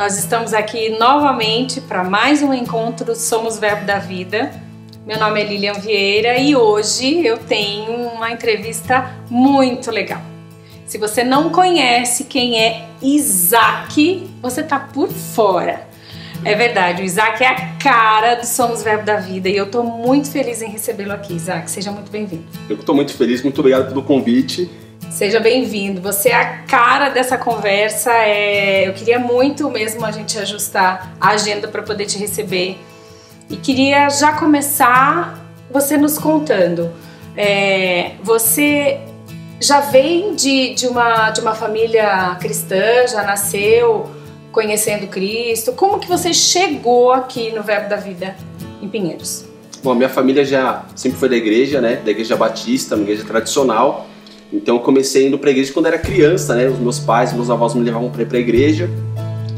Nós estamos aqui novamente para mais um encontro Somos Verbo da Vida. Meu nome é Lilian Vieira e hoje eu tenho uma entrevista muito legal. Se você não conhece quem é Isaac, você tá por fora. É verdade, o Isaac é a cara do Somos Verbo da Vida e eu tô muito feliz em recebê-lo aqui, Isaac. Seja muito bem-vindo. Eu tô muito feliz, muito obrigado pelo convite. Seja bem-vindo, você é a cara dessa conversa, eu queria muito mesmo a gente ajustar a agenda para poder te receber e queria já começar você nos contando, você já vem de uma família cristã, já nasceu conhecendo Cristo, como que você chegou aqui no Verbo da Vida em Pinheiros? Bom, minha família já sempre foi da igreja, né, da igreja batista, uma igreja tradicional. Então eu comecei indo para a igreja quando era criança, né? Os meus pais, meus avós me levavam para ir para a igreja.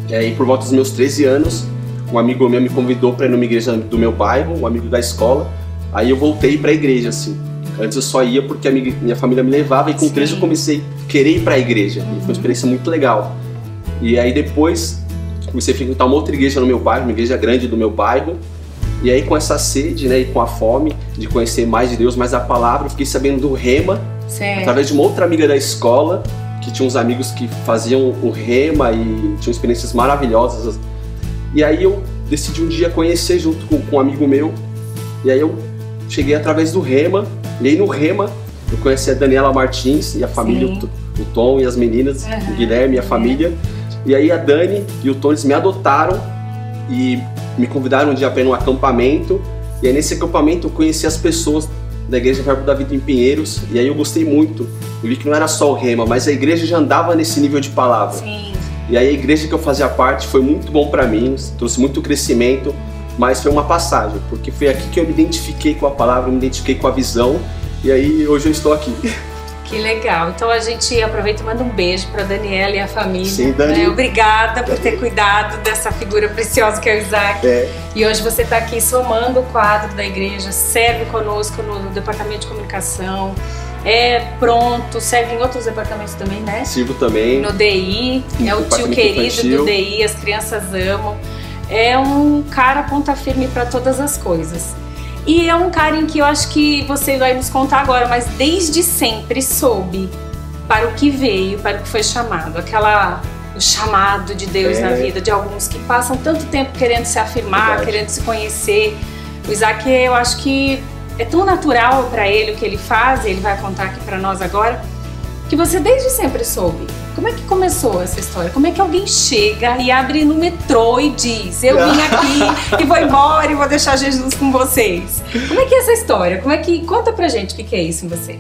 E por volta dos meus 13 anos, um amigo meu me convidou para ir numa igreja do meu bairro, um amigo da escola. Aí eu voltei para a igreja, assim. Antes eu só ia porque minha família me levava e com 13 eu comecei a querer ir para a igreja. E foi uma experiência muito legal. E aí depois comecei a frequentar uma outra igreja no meu bairro, uma igreja grande do meu bairro. E aí com essa sede, né, e com a fome de conhecer mais de Deus, mais a palavra, eu fiquei sabendo do Rema. Certo. Através de uma outra amiga da escola, que tinha uns amigos que faziam o Rema e tinham experiências maravilhosas. E aí eu decidi um dia conhecer junto com um amigo meu. E aí eu cheguei através do Rema. E aí no Rema eu conheci a Daniela Martins e a família, o Tom e as meninas, o Guilherme e a família. E aí a Dani e o Tom, eles me adotaram e me convidaram um dia para ir num acampamento. E aí nesse acampamento eu conheci as pessoas da Igreja Verbo da Vida em Pinheiros, e aí eu gostei muito. Eu vi que não era só o Rema, mas a igreja já andava nesse nível de palavra. Sim. E aí a igreja que eu fazia parte foi muito bom para mim, trouxe muito crescimento, mas foi uma passagem, porque foi aqui que eu me identifiquei com a palavra, me identifiquei com a visão, e aí hoje eu estou aqui. Que legal. Então a gente aproveita e manda um beijo para Daniela e a família. Sim, Dani. Obrigada por ter cuidado dessa figura preciosa que é o Isaac. E hoje você está aqui somando o quadro da igreja, serve conosco no departamento de comunicação, serve em outros departamentos também, né? Sirvo também. No DI, é o tio querido do DI, as crianças amam. É um cara ponta firme para todas as coisas. E é um cara em que eu acho que você vai nos contar agora, mas desde sempre soube para o que veio, para o que foi chamado. O chamado de Deus na vida de alguns que passam tanto tempo querendo se afirmar, querendo se conhecer. O Isaac, eu acho que é tão natural para ele o que ele faz, e ele vai contar aqui para nós agora, que você desde sempre soube. Como é que começou essa história? Como é que alguém chega e abre no metrô e diz: eu vim aqui e vou embora e vou deixar Jesus com vocês? Como é que é essa história? Conta pra gente o que é isso em você.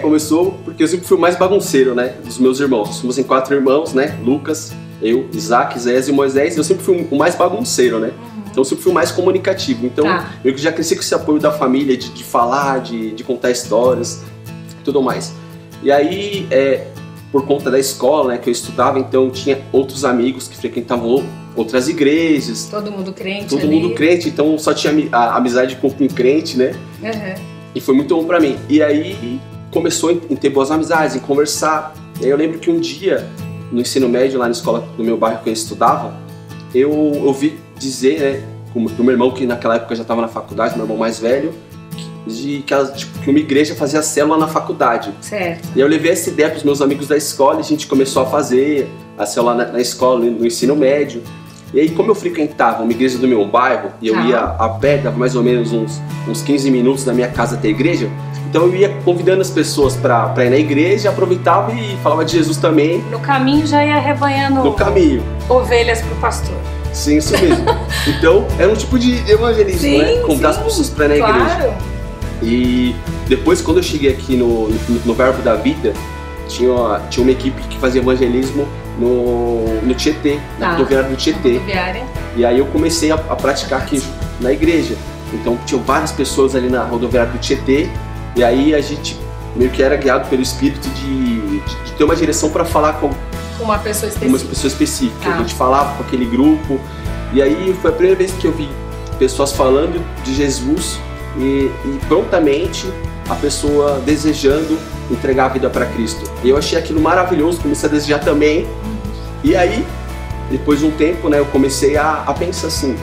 Começou porque eu sempre fui o mais bagunceiro, né, dos meus irmãos. Nós somos em 4 irmãos, né, Lucas, eu, Isaac, Zés e Moisés, e eu sempre fui o mais bagunceiro, né. Então eu sempre fui o mais comunicativo. Então eu já cresci com esse apoio da família de falar, de contar histórias e tudo mais. E aí, por conta da escola, né, que eu estudava, então eu tinha outros amigos que frequentavam outras igrejas. Todo mundo crente. Todo mundo crente, então só tinha a amizade com um crente, né? E foi muito bom pra mim. E aí começou em ter boas amizades, em conversar. E aí eu lembro que um dia, no ensino médio, lá na escola do meu bairro que eu estudava, eu ouvi dizer, né, do meu irmão, que naquela época já estava na faculdade, meu irmão mais velho, que uma igreja fazia célula na faculdade. Certo. E eu levei essa ideia para os meus amigos da escola e a gente começou a fazer a célula na escola, no ensino médio. E aí, como eu frequentava uma igreja do meu bairro e eu ia a pé, dava mais ou menos uns 15 minutos da minha casa até a igreja, então eu ia convidando as pessoas para ir na igreja, aproveitava e falava de Jesus também. No caminho já ia rebanhando ovelhas pro pastor. Sim, isso mesmo. Então, era um tipo de evangelismo, né? Convidar as pessoas para ir na igreja. E depois, quando eu cheguei aqui no Verbo da Vida, tinha uma equipe que fazia evangelismo no Tietê, na rodoviária do Tietê. E aí eu comecei a praticar aqui na igreja. Então tinham várias pessoas ali na rodoviária do Tietê, e aí a gente meio que era guiado pelo Espírito de ter uma direção para falar com uma pessoa específica. A gente falava com aquele grupo, e aí foi a primeira vez que eu vi pessoas falando de Jesus e prontamente a pessoa desejando entregar a vida para Cristo. E eu achei aquilo maravilhoso, comecei a desejar também. E aí depois de um tempo, né, eu comecei a pensar assim,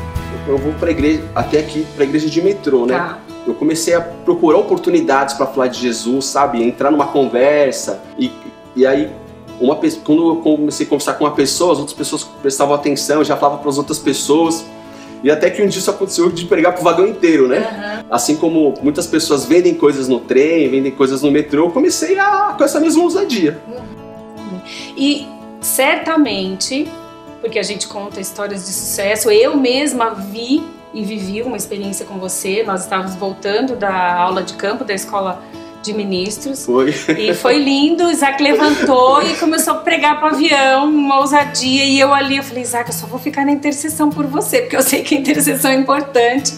eu vou para a igreja, até aqui, para a igreja de metrô, né? Tá. Eu comecei a procurar oportunidades para falar de Jesus, sabe? Entrar numa conversa. E aí, quando eu comecei a conversar com uma pessoa, as outras pessoas prestavam atenção, eu já falava para as outras pessoas. E até que um dia isso aconteceu de pregar pro vagão inteiro, né? Assim como muitas pessoas vendem coisas no trem, vendem coisas no metrô, eu comecei com essa mesma ousadia. E certamente, porque a gente conta histórias de sucesso, eu mesma vi e vivi uma experiência com você. Nós estávamos voltando da aula de campo da escola de ministros. Foi. E foi lindo, o Isaac levantou e começou a pregar para o avião, uma ousadia, e eu ali, eu falei, Isaac, eu só vou ficar na intercessão por você, porque eu sei que a intercessão é importante.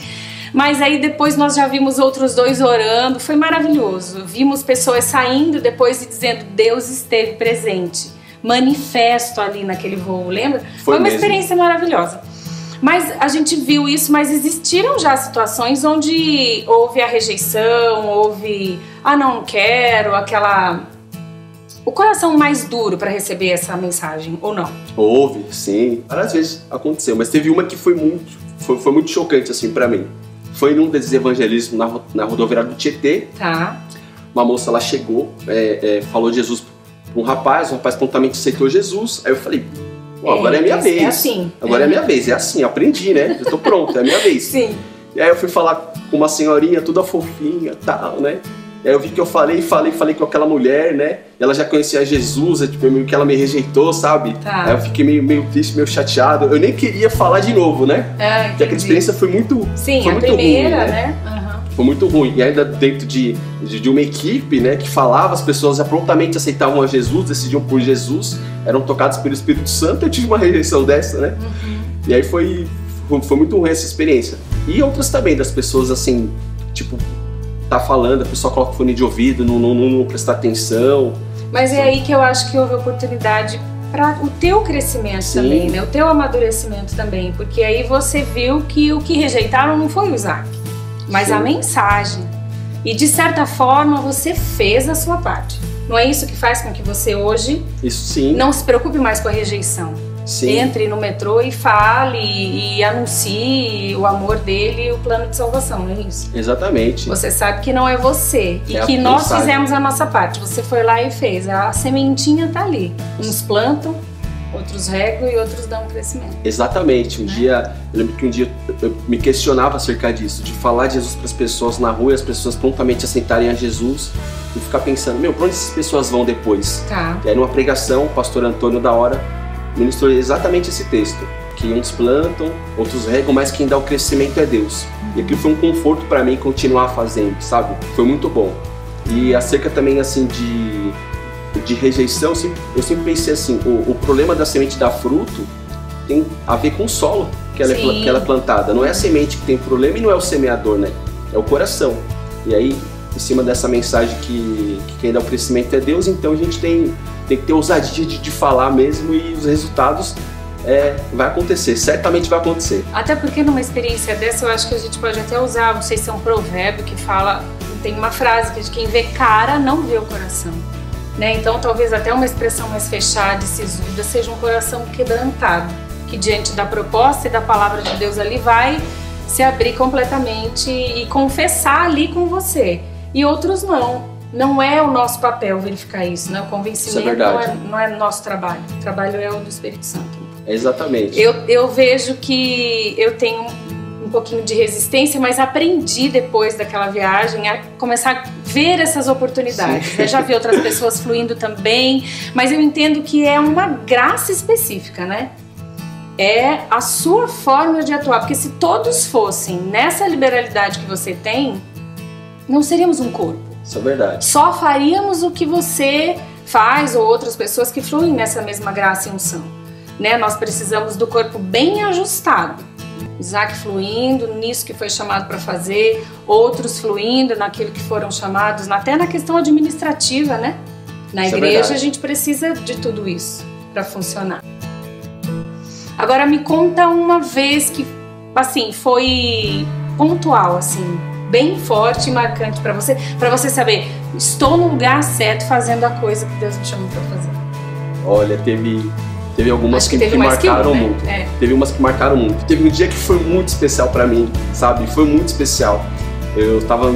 Mas aí depois nós já vimos outros dois orando, foi maravilhoso. Vimos pessoas saindo depois e dizendo, Deus esteve presente, manifesto ali naquele voo, lembra? Foi uma experiência maravilhosa. Mas a gente viu isso, mas existiram já situações onde houve a rejeição, houve, não quero, o coração mais duro para receber essa mensagem, ou não? Houve, sim. Várias vezes aconteceu, mas teve uma que foi muito chocante, assim, para mim. Foi num desses evangelismos na rodoviária do Tietê. Tá. Uma moça lá chegou, falou de Jesus para um rapaz, o rapaz prontamente aceitou Jesus. Aí eu falei, agora é a minha vez. É assim. Agora é a minha vez, é assim, aprendi, né? Eu tô pronto, é a minha vez. Sim. E aí eu fui falar com uma senhorinha, toda fofinha e tal, né? E aí eu vi que eu falei com aquela mulher, né? E ela já conhecia Jesus, meio que ela me rejeitou, sabe? Tá. Aí eu fiquei meio triste, meio chateado. Eu nem queria falar de novo, né? Porque aquela experiência foi muito Sim, foi a muito primeira, ruim, né? Foi muito ruim. E ainda dentro de uma equipe, né, que falava, as pessoas já prontamente aceitavam a Jesus, decidiam por Jesus, eram tocados pelo Espírito Santo. Eu tive uma rejeição dessa, né? E aí foi muito ruim essa experiência. E outras também, das pessoas assim, tipo, tá falando, a pessoa coloca o fone de ouvido, não prestar atenção. Mas é aí que eu acho que houve oportunidade para o teu crescimento também, né? O teu amadurecimento também, porque aí você viu que o que rejeitaram não foi o Isaac, mas a mensagem. E de certa forma você fez a sua parte. Não é isso que faz com que você hoje não se preocupe mais com a rejeição? Sim. Entre no metrô e fale e anuncie o amor dele e o plano de salvação, não é isso? Exatamente. Você sabe que não é você e que nós fizemos a nossa parte. Você foi lá e fez. A sementinha tá ali. Uns plantam, outros regam e outros dão crescimento. Exatamente. Eu lembro que um dia eu me questionava acerca disso, de falar de Jesus para as pessoas na rua e as pessoas prontamente aceitarem a Jesus e ficar pensando, pra onde essas pessoas vão depois? Tá. E aí numa pregação, o pastor Antônio da Hora ministrou exatamente esse texto, que uns plantam, outros regam, mas quem dá o crescimento é Deus. E aquilo foi um conforto para mim continuar fazendo, sabe? Foi muito bom. E acerca também, assim, de rejeição, eu sempre pensei assim, o problema da semente dar fruto tem a ver com o solo que ela é plantada. Não é a semente que tem problema e não é o semeador, né? É o coração. E aí, em cima dessa mensagem que quem dá o crescimento é Deus, então a gente tem que ter ousadia de falar mesmo e os resultados vai acontecer, certamente vai acontecer. Até porque numa experiência dessa eu acho que a gente pode até usar, não sei se é um provérbio que fala, tem uma frase que é de quem vê cara não vê o coração, né? Então talvez até uma expressão mais fechada e sisuda seja um coração quebrantado, que diante da proposta e da palavra de Deus ali vai se abrir completamente e confessar ali com você, e outros não. Não é o nosso papel verificar isso, né? O convencimento não é nosso trabalho. O trabalho é o do Espírito Santo. Exatamente. Eu vejo que eu tenho um pouquinho de resistência, mas aprendi depois daquela viagem a começar a ver essas oportunidades. Eu já vi outras pessoas fluindo também, mas eu entendo que é uma graça específica, né? É a sua forma de atuar, porque se todos fossem nessa liberalidade que você tem, não seríamos um corpo. Isso é verdade. Só faríamos o que você faz ou outras pessoas que fluem nessa mesma graça e unção, né? Nós precisamos do corpo bem ajustado. Isaac fluindo nisso que foi chamado para fazer, outros fluindo naquilo que foram chamados, até na questão administrativa, né? Na igreja a gente precisa de tudo isso para funcionar. Agora me conta uma vez que, assim, foi pontual, assim, bem forte e marcante para você saber, estou no lugar certo fazendo a coisa que Deus me chamou para fazer. Olha, teve Teve algumas que marcaram muito. Teve umas que marcaram muito. Teve um dia que foi muito especial pra mim, sabe? Foi muito especial. Eu tava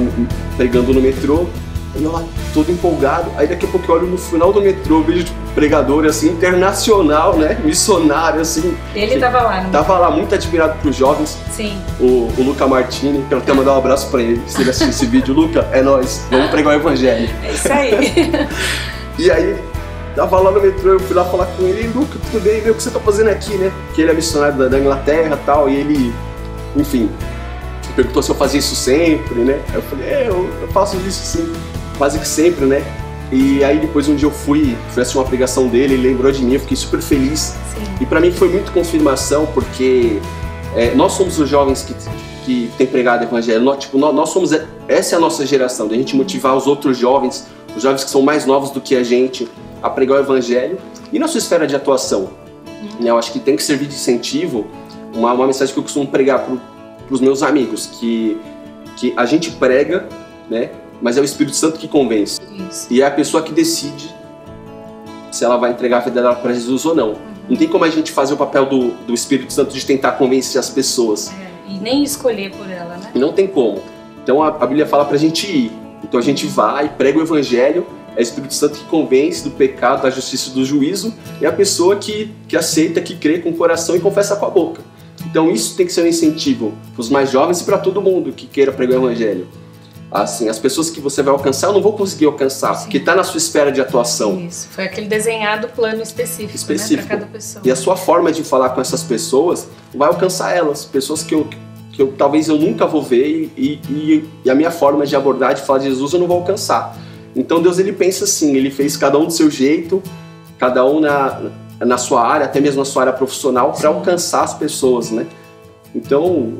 pregando no metrô, eu lá, todo empolgado. Aí daqui a pouco eu olho no final do metrô, vejo tipo, pregador assim, internacional, né? Missionário, assim. Ele tava lá, né? Tava lá, muito admirado pros jovens. Sim. O Luca Martini, quero até mandar um abraço pra ele. Se ele assistir esse vídeo, Luca, é nóis, vamos pregar o evangelho. É isso aí. E aí, tava lá no metrô, eu fui lá falar com ele, Luca, tudo bem, meu, o que você tá fazendo aqui, né? Porque ele é missionário da Inglaterra e tal, e ele, enfim, perguntou se eu fazia isso sempre, né? Aí eu falei, eu faço isso sim, quase que sempre, né? E aí depois um dia eu fui assistir uma pregação dele, ele lembrou de mim, eu fiquei super feliz. Sim. E pra mim foi muito confirmação, porque nós somos os jovens que tem pregado o evangelho, nós somos, essa é a nossa geração, de a gente motivar os outros jovens, os jovens que são mais novos do que a gente, a pregar o evangelho. E na sua esfera de atuação, né, eu acho que tem que servir de incentivo, uma mensagem que eu costumo pregar para os meus amigos, que a gente prega, né, mas é o Espírito Santo que convence. Isso. E é a pessoa que decide se ela vai entregar a vida dela para Jesus ou não. Não tem como a gente fazer o papel do Espírito Santo de tentar convencer as pessoas. E nem escolher por ela, né? E não tem como. Então a Bíblia fala pra gente ir. Então a gente vai, prega o evangelho, é o Espírito Santo que convence do pecado, da justiça e do juízo, e a pessoa que aceita, que crê com o coração e confessa com a boca. Então isso tem que ser um incentivo para os mais jovens e para todo mundo que queira pregar o evangelho. Assim, as pessoas que você vai alcançar, eu não vou conseguir alcançar, porque está na sua esfera de atuação. Isso, foi aquele desenhado plano específico. Né, para cada pessoa. E a sua forma de falar com essas pessoas vai alcançar elas, pessoas que talvez eu nunca vou ver e a minha forma de abordar, de falar de Jesus, eu não vou alcançar. Então Deus, ele pensa assim, ele fez cada um do seu jeito, cada um na sua área, até mesmo na sua área profissional, para alcançar as pessoas, né? Então,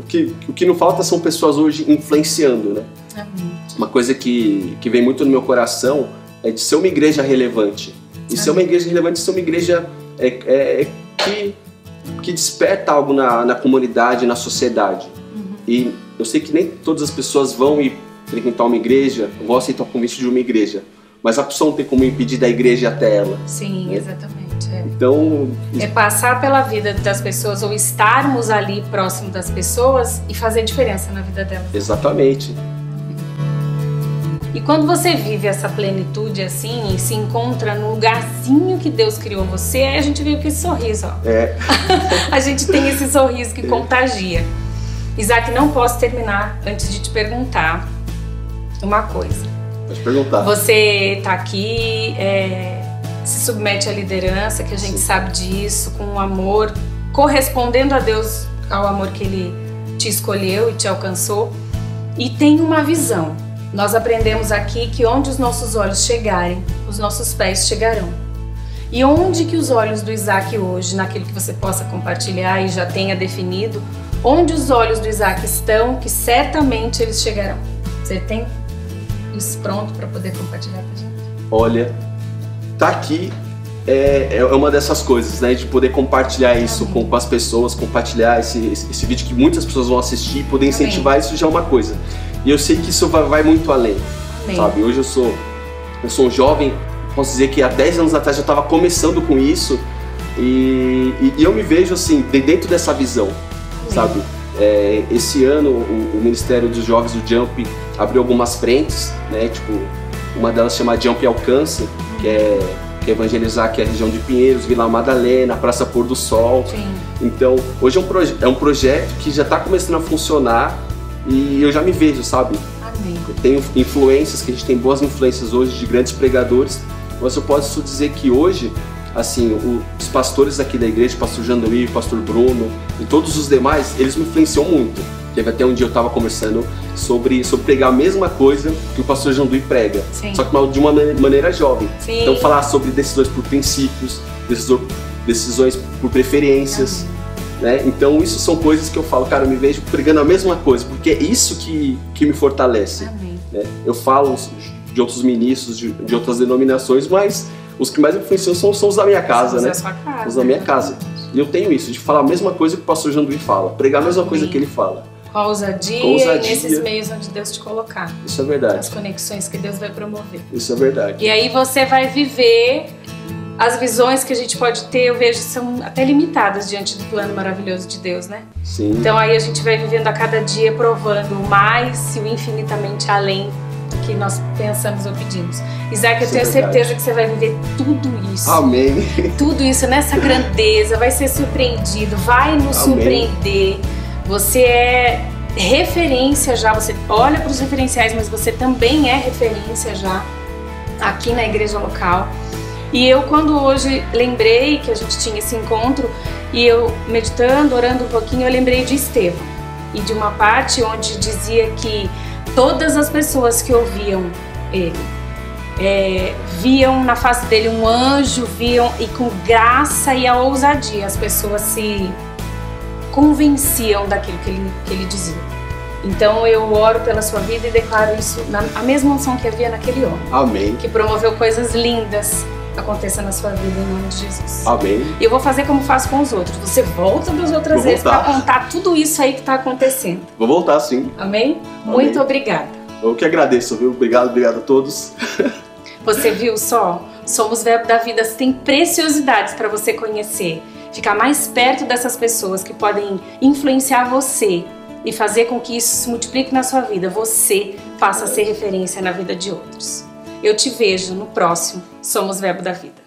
o que não falta são pessoas hoje influenciando, né? Amém. Uma coisa que vem muito no meu coração é de ser uma igreja relevante. E ser uma igreja relevante, ser uma igreja que desperta algo na comunidade, na sociedade. E eu sei que nem todas as pessoas vão ir frequentar uma igreja, vão aceitar o convite de uma igreja, mas a pessoa não tem como impedir da igreja até ela. Sim, né? Exatamente. Então, é passar pela vida das pessoas ou estarmos ali próximo das pessoas e fazer diferença na vida delas. Exatamente. E quando você vive essa plenitude assim e se encontra no lugarzinho que Deus criou você, aí a gente vive com esse sorriso, ó. A gente tem esse sorriso que contagia. Isaac, não posso terminar antes de te perguntar uma coisa. Pode perguntar. Você tá aqui, se submete à liderança, que a gente sabe disso, com amor, correspondendo a Deus, ao amor que Ele te escolheu e te alcançou, e tem uma visão. Nós aprendemos aqui que onde os nossos olhos chegarem, os nossos pés chegarão. E onde que os olhos do Isaac hoje, naquilo que você possa compartilhar e já tenha definido, onde os olhos do Isaac estão, que certamente eles chegarão. Você tem isso pronto para poder compartilhar com a gente? Olha, tá aqui é uma dessas coisas, né? De poder compartilhar isso com as pessoas, compartilhar esse vídeo que muitas pessoas vão assistir, poder incentivar isso já é uma coisa. E eu sei que isso vai muito além, sabe? Hoje eu sou um jovem, posso dizer que há 10 anos atrás eu estava começando com isso e eu me vejo assim, dentro dessa visão, sabe? Esse ano o Ministério dos Jovens do Jump abriu algumas frentes, né? Tipo, uma delas chama Jump Alcance, que é evangelizar aqui a região de Pinheiros, Vila Madalena, Praça Pôr do Sol. Sim. Então, hoje é um projeto que já está começando a funcionar e eu já me vejo, sabe? Amém. Eu tenho influências, que a gente tem boas influências hoje de grandes pregadores, mas eu posso dizer que hoje, assim, os pastores aqui da igreja, o pastor Janduí, o pastor Bruno e todos os demais, eles me influenciam muito. Teve até um dia eu estava conversando sobre pregar a mesma coisa que o pastor Janduí prega, só que de uma maneira jovem. Sim. Então falar sobre decisões por princípios, decisões por preferências, né? Então isso são coisas que eu falo, cara, eu me vejo pregando a mesma coisa, porque é isso que me fortalece. Né? Eu falo de outros ministros, de outras denominações, mas os que mais me influenciam são os da minha casa, né? Os da minha casa. E eu tenho isso, de falar a mesma coisa que o pastor Janduí fala, pregar a mesma coisa que ele fala. Com a ousadia, nesses meios onde Deus te colocar. Isso é verdade. As conexões que Deus vai promover. Isso é verdade. E aí você vai viver as visões que a gente pode ter, eu vejo, são até limitadas diante do plano maravilhoso de Deus, né? Sim. Então aí a gente vai vivendo a cada dia, provando o mais e o infinitamente além do que nós pensamos ou pedimos. Isaac, eu tenho certeza que você vai viver tudo isso. Amém. Tudo isso nessa grandeza, vai ser surpreendido, vai nos surpreender. Você é referência já, você olha para os referenciais, mas você também é referência já aqui na igreja local. E eu, quando hoje lembrei que a gente tinha esse encontro, e eu meditando, orando um pouquinho, eu lembrei de Estevão e de uma parte onde dizia que todas as pessoas que ouviam ele viam na face dele um anjo, viam, e com graça e a ousadia as pessoas se convenciam daquilo que ele dizia. Então eu oro pela sua vida e declaro isso, a mesma unção que havia naquele homem. Amém. Que promoveu coisas lindas aconteça na sua vida em nome de Jesus. Amém. E eu vou fazer como faço com os outros. Você volta das outras vezes para contar tudo isso aí que está acontecendo. Vou voltar, sim. Amém? Muito obrigada. Eu que agradeço, viu? Obrigado a todos. Você viu só? Somos Verbo da Vida. Tem preciosidades para você conhecer. Ficar mais perto dessas pessoas que podem influenciar você e fazer com que isso se multiplique na sua vida. Você passa a ser referência na vida de outros. Eu te vejo no próximo Somos Verbo da Vida.